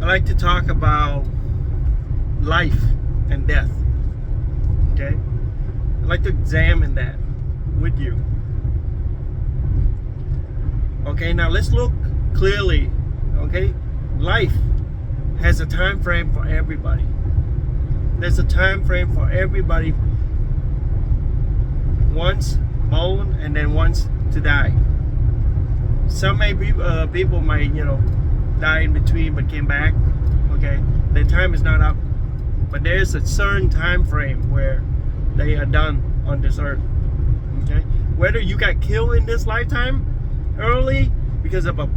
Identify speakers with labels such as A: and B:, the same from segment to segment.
A: I like to talk about life and death. Okay? I'd like to examine that with you. Okay, now let's look clearly. Okay? Life has a time frame for everybody. There's a time frame for everybody. Once born and then once to die. Some people might, die in between but came back. Okay, their time is not up, but there's a certain time frame where they are done on this earth. Okay, whether you got killed in this lifetime early because of a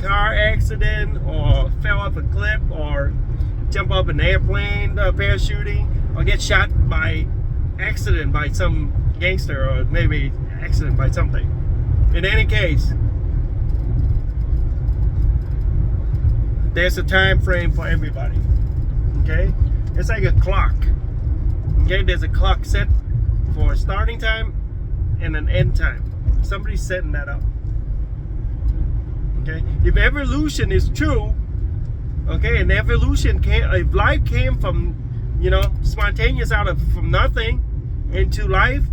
A: car accident, or fell off a cliff, or jump off an airplane parachuting, or get shot by accident by some gangster, or maybe accident by something. In any case, there's a time frame for everybody. Okay, it's like a clock. Okay, there's a clock set for a starting time and an end time. Somebody's setting that up. Okay, if evolution is true, okay, and evolution if life came from spontaneous from nothing into life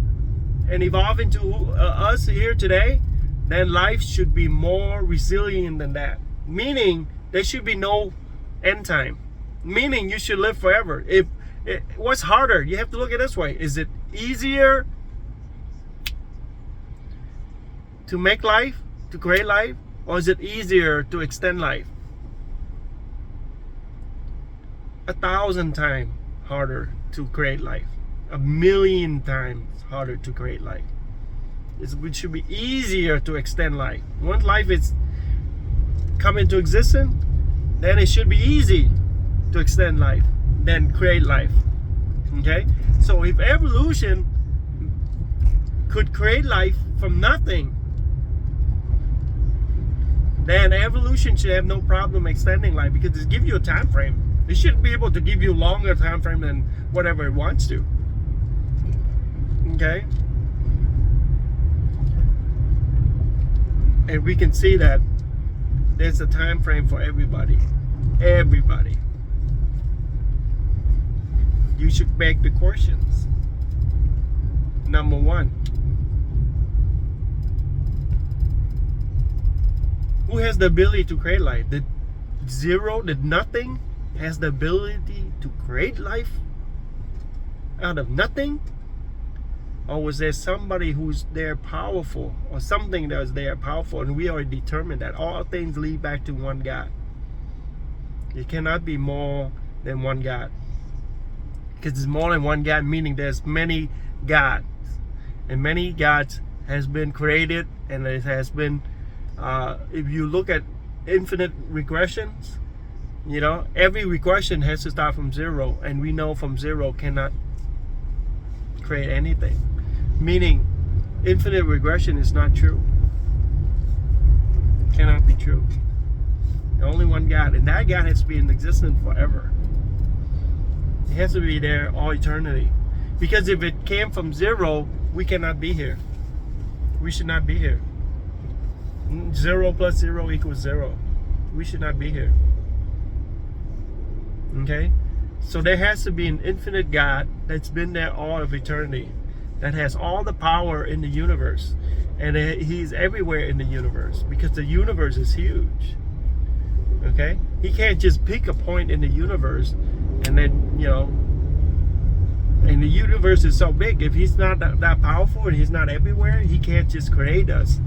A: and evolve into us here today, then life should be more resilient than that. Meaning there should be no end time. Meaning you should live forever. What's harder? You have to look at it this way. Is it easier to make life, to create life, or is it easier to extend life? 1,000 times harder to create life. 1,000,000 times harder to create life. It should be easier to extend life. Once life is come into existence, then it should be easy to extend life than create life. Okay? So if evolution could create life from nothing, then evolution should have no problem extending life, because it gives you a time frame. It should be able to give you a longer time frame than whatever it wants to. Okay? And we can see that there's a time frame for everybody. Everybody. You should beg the questions. Number one, who has the ability to create life? The zero, the nothing has the ability to create life out of nothing? Or was there somebody who's there powerful, or something that was there powerful, and we already determined that all things lead back to one God? It cannot be more than one God, because it's more than one God, meaning there's many gods, and many gods has been created, and it has been if you look at infinite regressions, every regression has to start from zero, and we know from zero cannot create anything. Meaning infinite regression is not true. It cannot be true. Only one God, and that God has to be in existence forever. It has to be there all eternity. Because if it came from zero, we cannot be here. We should not be here. 0 plus 0 equals 0. We should not be here. Okay? So there has to be an infinite God that's been there all of eternity, that has all the power in the universe, and he's everywhere in the universe, because the universe is huge. Okay? He can't just pick a point in the universe and then, and the universe is so big. If he's not that powerful and he's not everywhere, he can't just create us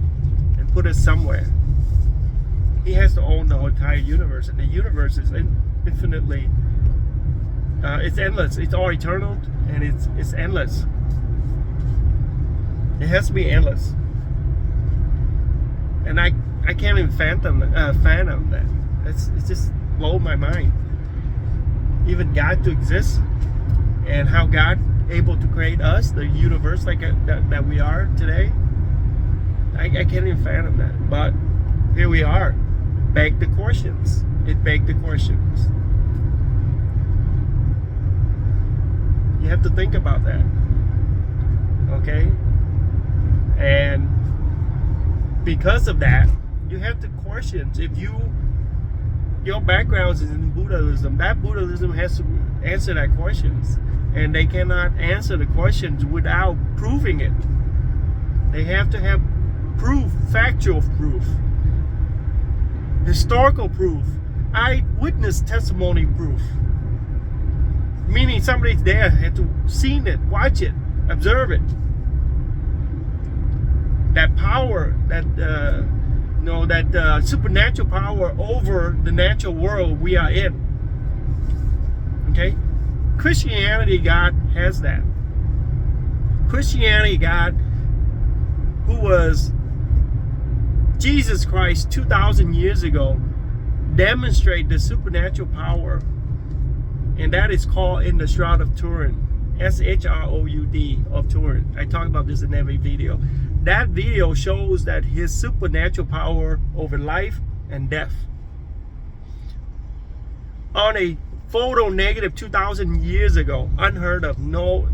A: and put us somewhere. He has to own the whole entire universe, and the universe is infinitely it's endless. It's all eternal, and it's endless. It has to be endless, and I can't even fathom that. It's just blows my mind. Even God to exist, and how God able to create us, the universe like that we are today. I can't even fathom that. But here we are. Beg the questions. It begged the questions. You have to think about that. Okay? And because of that, you have to question if you your background is in Buddhism, that Buddhism has to answer that questions, and they cannot answer the questions without proving it. They have to have proof, factual proof, historical proof, eyewitness testimony proof. Meaning somebody's there, had to seen it, watch it, observe it. That power, that supernatural power over the natural world we are in. Okay, Christianity, God has that. Christianity, God, who was Jesus Christ 2,000 years ago, demonstrate the supernatural power, and that is called in the Shroud of Turin, S-H-R-O-U-D of Turin. I talk about this in every video. That video shows that his supernatural power over life and death. On a photo negative 2,000 years ago, unheard of. No,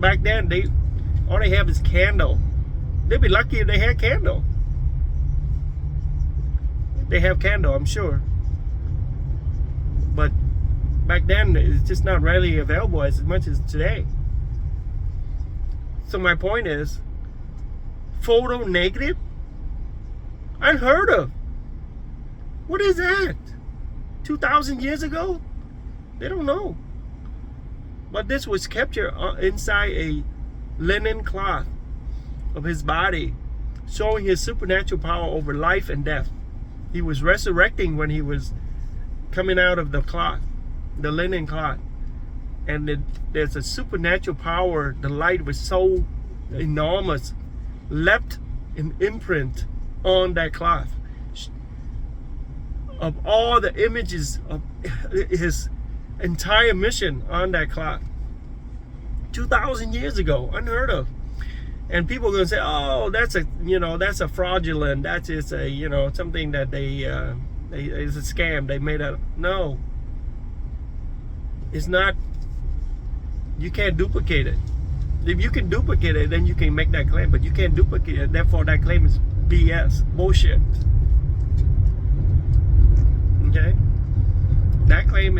A: back then all they have is candle. They'd be lucky if they had candle. They have candle, I'm sure. But back then, it's just not readily available as much as today. So my point is, photo negative, unheard of. What is that? 2,000 years ago? They don't know. But this was captured inside a linen cloth of his body, showing his supernatural power over life and death. He was resurrecting when he was coming out of the cloth, the linen cloth. And there's a supernatural power. The light was so enormous, left an imprint on that cloth of all the images of his entire mission on that cloth. 2,000 years ago, unheard of. And people are going to say, oh, that's a fraudulent, that's just a, something that it's a scam, they made up. No, it's not. You can't duplicate it. If you can duplicate it, then you can make that claim, but you can't duplicate it. Therefore, that claim is BS, bullshit. Okay? That claim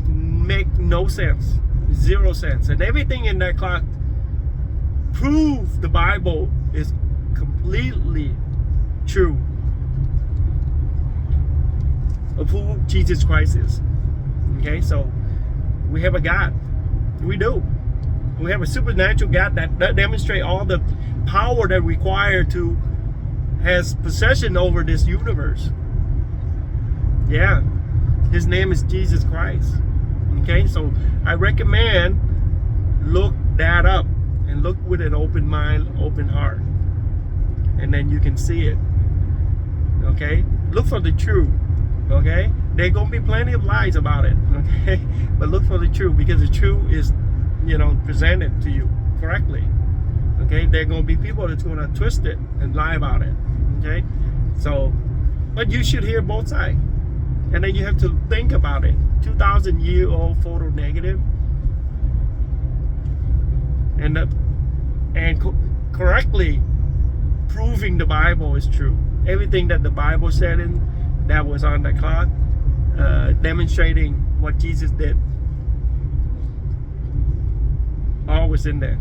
A: make no sense, 0 sense. And everything in that clock prove the Bible is completely true of who Jesus Christ is. Okay, so we have a God. We do. We have a supernatural God that demonstrates all the power that required to has possession over this universe. Yeah, his name is Jesus Christ. Okay, so I recommend look that up. And look with an open mind, open heart. And then you can see it. Okay? Look for the truth. Okay? There are going to be plenty of lies about it. Okay? But look for the truth, because the truth is, presented to you correctly. Okay? There are going to be people that's going to twist it and lie about it. Okay? So, but you should hear both sides. And then you have to think about it. 2,000-year-old photo negative. And correctly proving the Bible is true. Everything that the Bible said that was on the cloth, demonstrating what Jesus did, all was in there.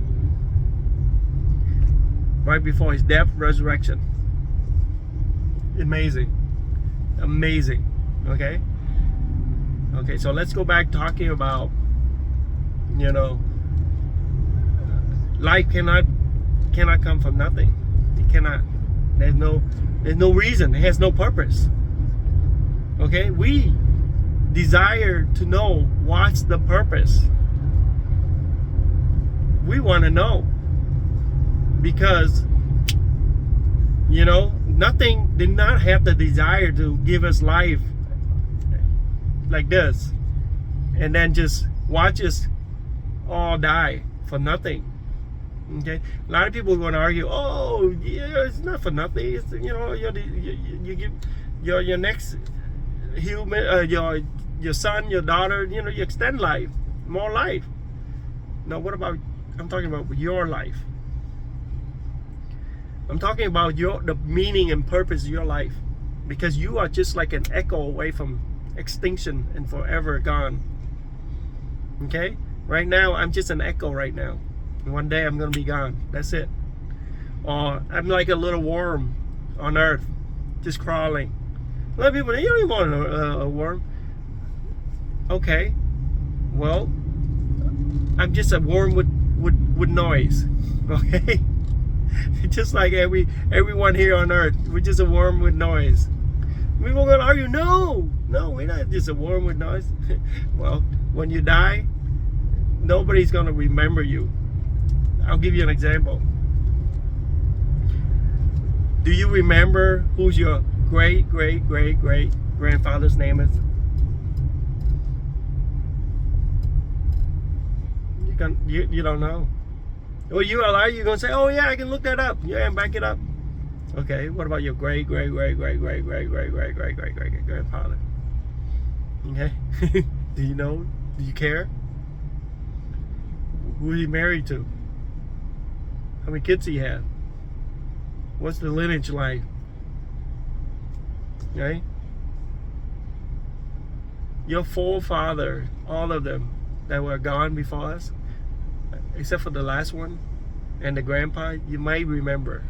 A: Right before his death, resurrection. Amazing. Amazing. Okay? Okay, so let's go back talking about, life cannot come from nothing. It cannot. There's no reason. It has no purpose. Okay? We desire to know what's the purpose. We want to know. Because, nothing did not have the desire to give us life like this. And then just watch us all die for nothing. Okay, a lot of people are going to argue, oh yeah, it's not for nothing. It's, you give your next human, your son, your daughter, you extend life, more life. Now what about, I'm talking about your life. I'm talking about the meaning and purpose of your life. because you are just like an echo away from extinction and forever gone. Okay? Right now, I'm just an echo right now. And one day I'm going to be gone. That's it. Or I'm like a little worm on earth, just crawling. A lot of people, you don't even want a worm. Okay. Well, I'm just a worm with noise. Okay? Just like everyone here on earth. We're just a worm with noise. People are going to argue, no, we're not just a worm with noise. Well, when you die, nobody's going to remember you. I'll give you an example. Do you remember who's your great grandfather's name is? You don't know. Well, you are you gonna say, oh yeah, I can look that up. Yeah, and back it up. Okay, what about your great grandfather? Okay. Do you know? Do you care? Who is he married to? How many kids he had? What's the lineage like? Okay? Your forefather, all of them that were gone before us, except for the last one and the grandpa, you might remember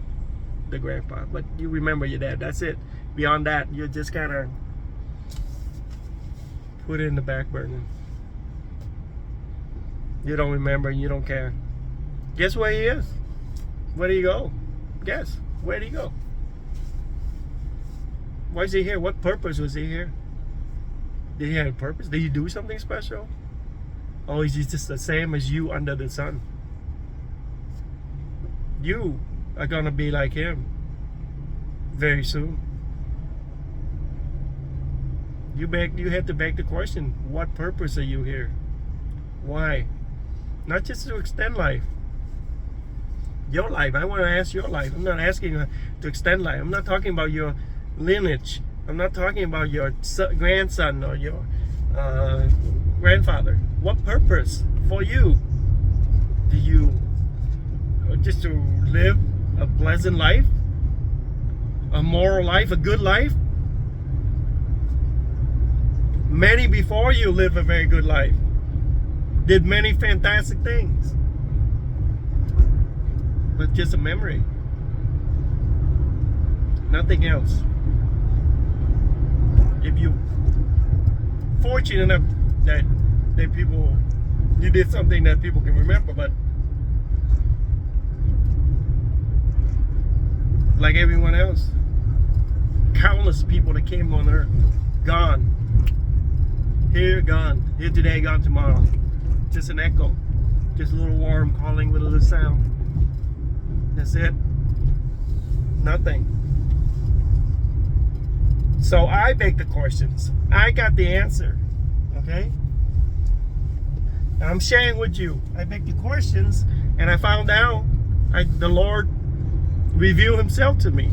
A: the grandpa, but you remember your dad. That's it. Beyond that, you just kind of put it in the back burner. You don't remember and you don't care. Guess where he is? Where did he go? Guess. Where did he go? Why is he here? What purpose was he here? Did he have a purpose? Did he do something special? Oh, he's just the same as you under the sun. You are gonna be like him very soon. You have to beg the question, what purpose are you here? Why? Not just to extend life. Your life. I want to ask your life. I'm not asking you to extend life. I'm not talking about your lineage. I'm not talking about your grandson or your grandfather. What purpose for you? Do you just to live a pleasant life? A moral life? A good life? Many before you lived a very good life. Did many fantastic things. But just a memory. Nothing else. If you fortunate enough that people, you did something that people can remember, but like everyone else, countless people that came on earth, gone. Here, gone. Here today, gone tomorrow. Just an echo. Just a little worm calling with a little sound. That's it. Nothing. So I beg the questions. I got the answer. Okay? I'm sharing with you. I beg the questions, and I found out the Lord revealed himself to me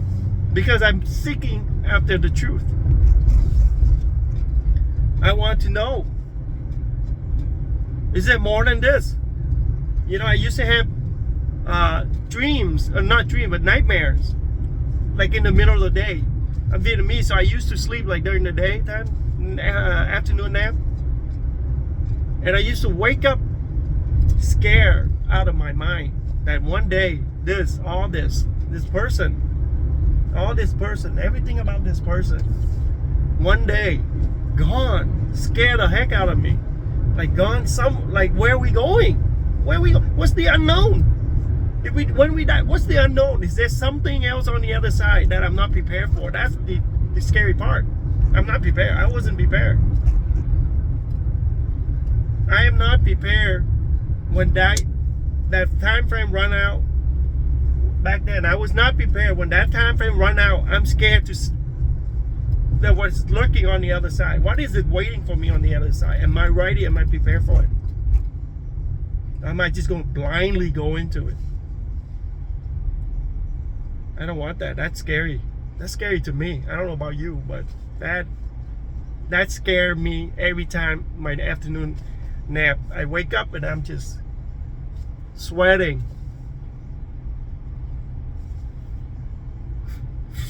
A: because I'm seeking after the truth. I want to know, is it more than this? You know, I used to have dreams, not dreams, but nightmares, like in the middle of the day. I'm Vietnamese, so I used to sleep like during the daytime, afternoon nap, and I used to wake up scared out of my mind that one day all this person, everything about this person, one day gone, scared the heck out of me, like gone like where are we going? What's the unknown? When we die, what's the unknown? Is there something else on the other side that I'm not prepared for? That's the scary part. I'm not prepared. I wasn't prepared. I am not prepared when that time frame run out. Back then, I was not prepared. When that time frame run out, I'm scared that what's lurking on the other side. What is it waiting for me on the other side? Am I ready? Am I prepared for it? Am I just going to blindly go into it? I don't want that. That's scary. That's scary to me. I don't know about you, but that scared me every time my afternoon nap. I wake up and I'm just sweating,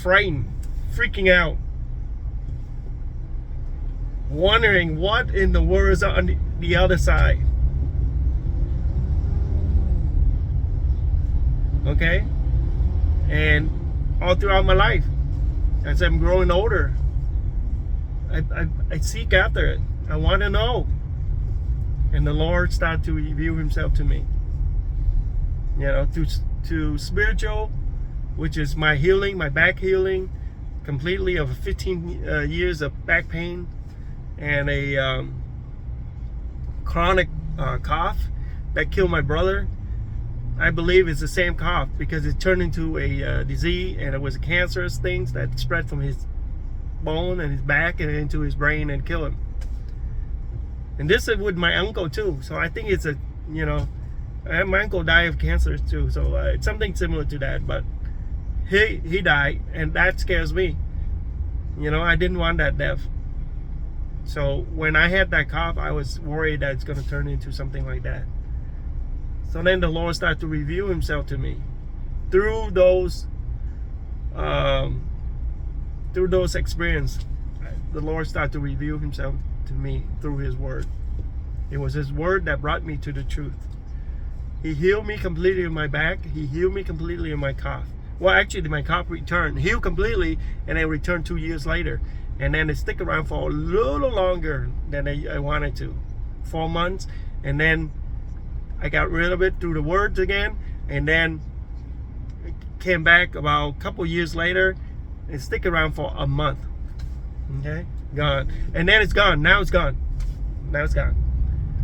A: frightened, freaking out. wondering what in the world is on the other side. Okay? And all throughout my life, as I'm growing older, I seek after it. I want to know. And the Lord started to reveal himself to me. You know, to spiritual, which is my healing, my back healing, completely of 15 years of back pain and a chronic cough that killed my brother. I believe it's the same cough because it turned into a disease, and it was a cancerous thing that spread from his bone and his back and into his brain and killed him. And this is with my uncle too. So I think it's a, you know, my uncle died of cancer too. So it's something similar to that, but he died, and that scares me. You know, I didn't want that death. So when I had that cough, I was worried that it's going to turn into something like that. So then the Lord started to reveal himself to me through those experiences. The Lord started to reveal himself to me through his word. It was his word that brought me to the truth. He healed me completely in my back. He healed me completely in my cough. Well, actually, my cough returned, healed completely, and then returned 2 years later. And then it stuck around for a little longer than I wanted to, 4 months. And then I got rid of it through the words again, and then it came back about a couple years later and stick around for a month. Okay, gone. And then it's gone. Now it's gone. Now it's gone.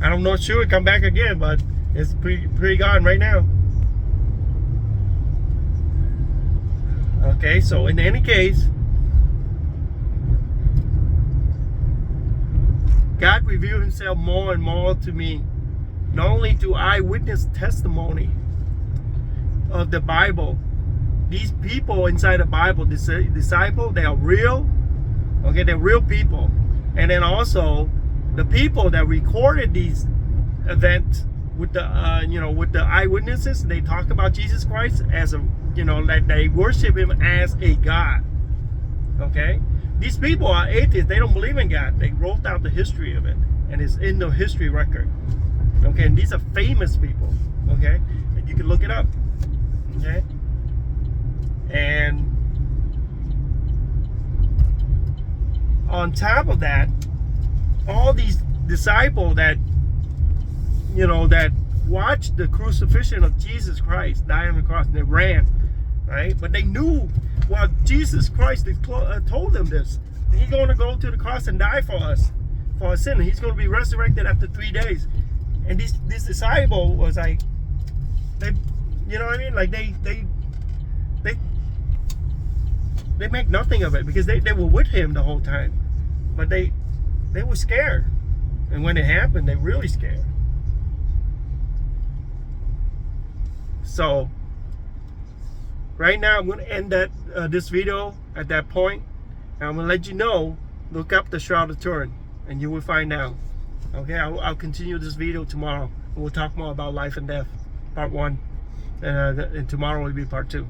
A: I'm not sure it come back again, but it's pretty gone right now. Okay, so in any case, God revealed himself more and more to me, not only through eyewitness testimony of the Bible. These people inside the Bible, disciple, they are real. Okay, they're real people. And then also the people that recorded these events with the with the eyewitnesses, they talk about Jesus Christ as a, that they worship him as a God. Okay, these people are atheists. They don't believe in God. They wrote out the history of it, and it's in the history record. Okay, and these are famous people. Okay, and you can look it up. Okay, and on top of that, all these disciples that that watched the crucifixion of Jesus Christ die on the cross, and they ran, right? But they knew, well, Jesus Christ told them this. He's going to go to the cross and die for us, for our sin. He's going to be resurrected after 3 days. And this disciple was like, they, you know what I mean? Like they make nothing of it because they were with him the whole time. But they were scared. And when it happened, they really scared. So right now I'm going to end this video at that point. And I'm going to let you know, look up the Shroud of Turin and you will find out. Okay, I'll continue this video tomorrow. We'll talk more about life and death, part 1. And tomorrow will be part 2.